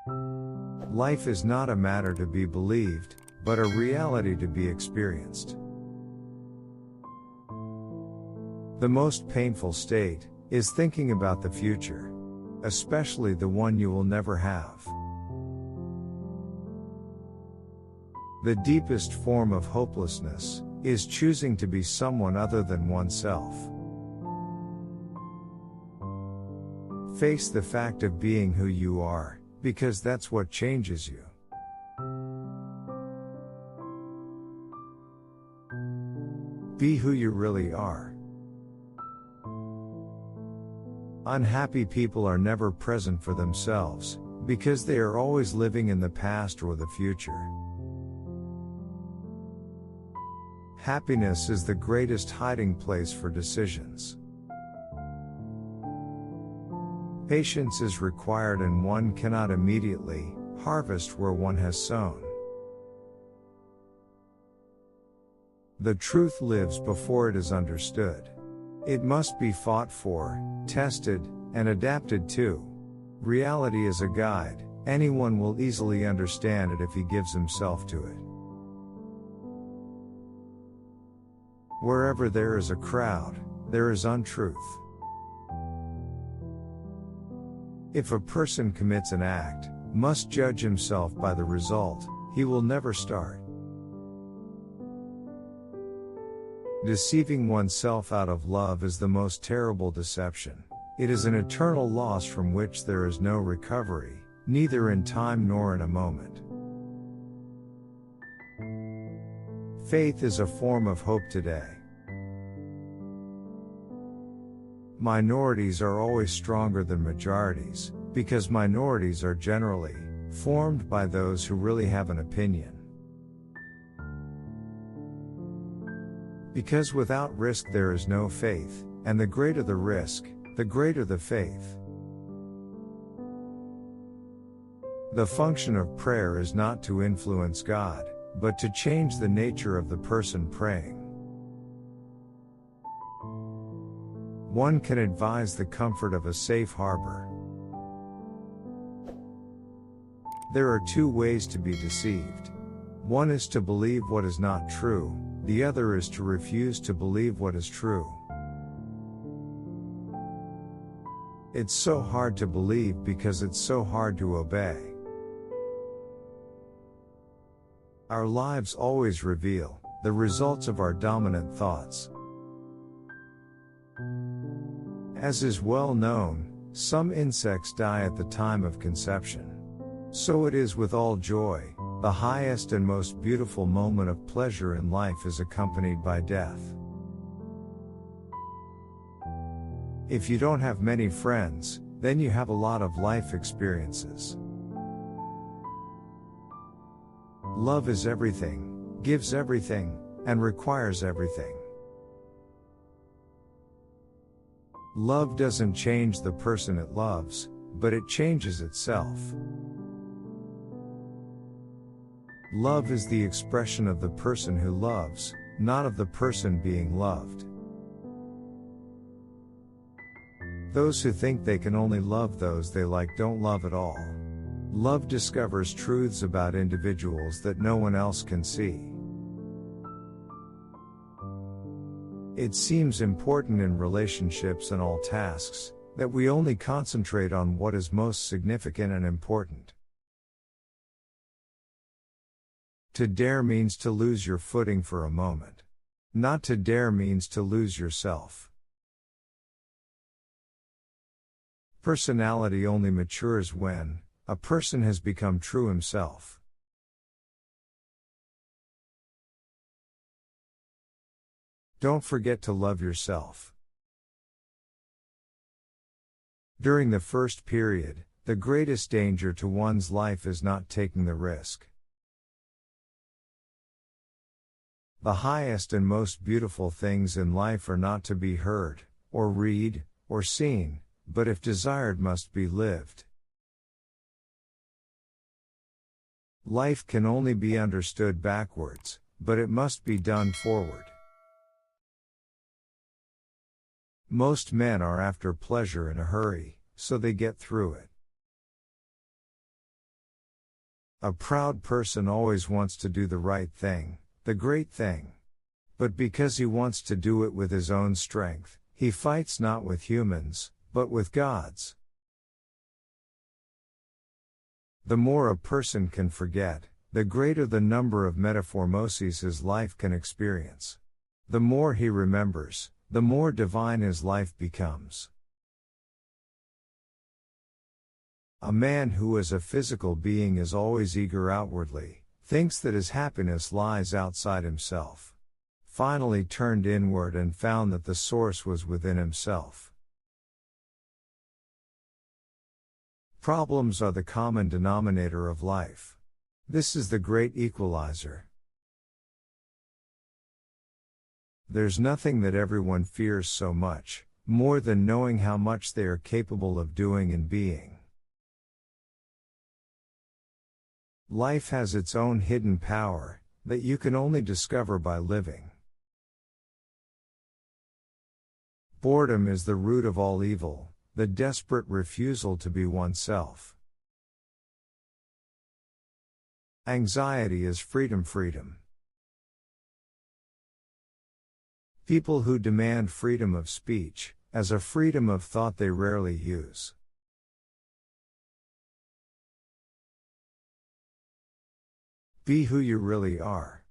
Life is not a matter to be believed, but a reality to be experienced. The most painful state is thinking about the future, especially the one you will never have. The deepest form of hopelessness is choosing to be someone other than oneself. Face the fact of being who you are, because that's what changes you. Be who you really are. Unhappy people are never present for themselves, because they are always living in the past or the future. Happiness is the greatest hiding place for decisions. Patience is required, and one cannot immediately harvest where one has sown. The truth lives before it is understood. It must be fought for, tested, and adapted to. Reality is a guide. Anyone will easily understand it if he gives himself to it. Wherever there is a crowd, there is untruth. If a person commits an act, must judge himself by the result, he will never start. Deceiving oneself out of love is the most terrible deception. It is an eternal loss from which there is no recovery, neither in time nor in a moment. Faith is a form of hope today. Minorities are always stronger than majorities, because minorities are generally formed by those who really have an opinion. Because without risk there is no faith, and the greater the risk, the greater the faith. The function of prayer is not to influence God, but to change the nature of the person praying. One can advise the comfort of a safe harbor. There are two ways to be deceived. One is to believe what is not true, the other is to refuse to believe what is true. It's so hard to believe because it's so hard to obey. Our lives always reveal the results of our dominant thoughts. As is well known, some insects die at the time of conception. So it is with all joy. The highest and most beautiful moment of pleasure in life is accompanied by death. If you don't have many friends, then you have a lot of life experiences. Love is everything, gives everything, and requires everything. Love doesn't change the person it loves, but it changes itself. Love is the expression of the person who loves, not of the person being loved. Those who think they can only love those they like don't love at all. Love discovers truths about individuals that no one else can see. It seems important in relationships and all tasks, that we only concentrate on what is most significant and important. To dare means to lose your footing for a moment. Not to dare means to lose yourself. Personality only matures when a person has become true himself. Don't forget to love yourself. During the first period, the greatest danger to one's life is not taking the risk. The highest and most beautiful things in life are not to be heard, or read, or seen, but if desired must be lived. Life can only be understood backwards, but it must be done forward. Most men are after pleasure in a hurry, so they get through it. A proud person always wants to do the right thing, the great thing. But because he wants to do it with his own strength, he fights not with humans, but with gods. The more a person can forget, the greater the number of metamorphoses his life can experience. The more he remembers, the more divine his life becomes. A man who as a physical being is always eager outwardly, thinks that his happiness lies outside himself. Finally turned inward and found that the source was within himself. Problems are the common denominator of life. This is the great equalizer. There's nothing that everyone fears so much, more than knowing how much they are capable of doing and being. Life has its own hidden power, that you can only discover by living. Boredom is the root of all evil, the desperate refusal to be oneself. Anxiety is freedom. People who demand freedom of speech, as a freedom of thought they rarely use. Be who you really are.